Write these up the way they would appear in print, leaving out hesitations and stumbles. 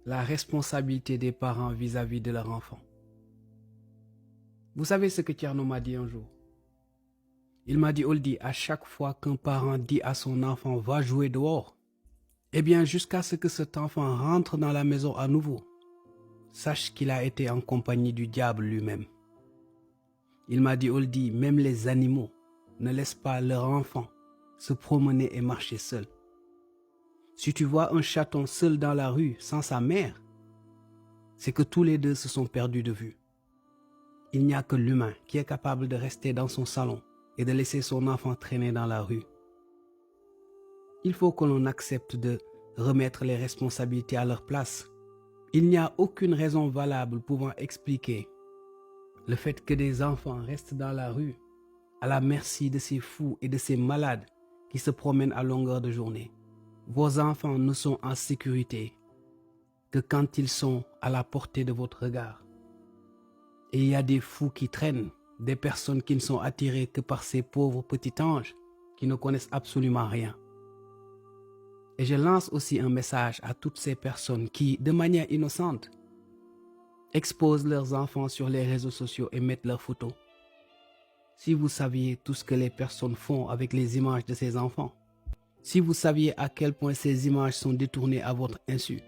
la responsabilité des parents vis-à-vis de leur enfant. Vous savez ce que Tierno m'a dit un jour? Il m'a dit, Oldie, à chaque fois qu'un parent dit à son enfant va jouer dehors, eh bien jusqu'à ce que cet enfant rentre dans la maison à nouveau, sache qu'il a été en compagnie du diable lui-même. Il m'a dit, Oldie, même les animaux ne laissent pas leur enfant se promener et marcher seul. Si tu vois un chaton seul dans la rue sans sa mère, c'est que tous les deux se sont perdus de vue. Il n'y a que l'humain qui est capable de rester dans son salon et de laisser son enfant traîner dans la rue. Il faut que l'on accepte de remettre les responsabilités à leur place. Il n'y a aucune raison valable pouvant expliquer le fait que des enfants restent dans la rue à la merci de ces fous et de ces malades qui se promènent à longueur de journée. Vos enfants ne sont en sécurité que quand ils sont à la portée de votre regard. Et il y a des fous qui traînent, des personnes qui ne sont attirées que par ces pauvres petits anges qui ne connaissent absolument rien. Et je lance aussi un message à toutes ces personnes qui, de manière innocente, exposent leurs enfants sur les réseaux sociaux et mettent leurs photos. Si vous saviez tout ce que les personnes font avec les images de ces enfants, si vous saviez à quel point ces images sont détournées à votre insu,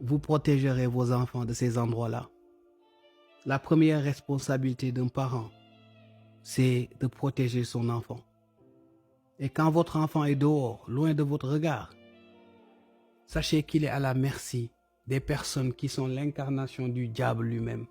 vous protégerez vos enfants de ces endroits-là. La première responsabilité d'un parent, c'est de protéger son enfant. Et quand votre enfant est dehors, loin de votre regard, sachez qu'il est à la merci des personnes qui sont l'incarnation du diable lui-même.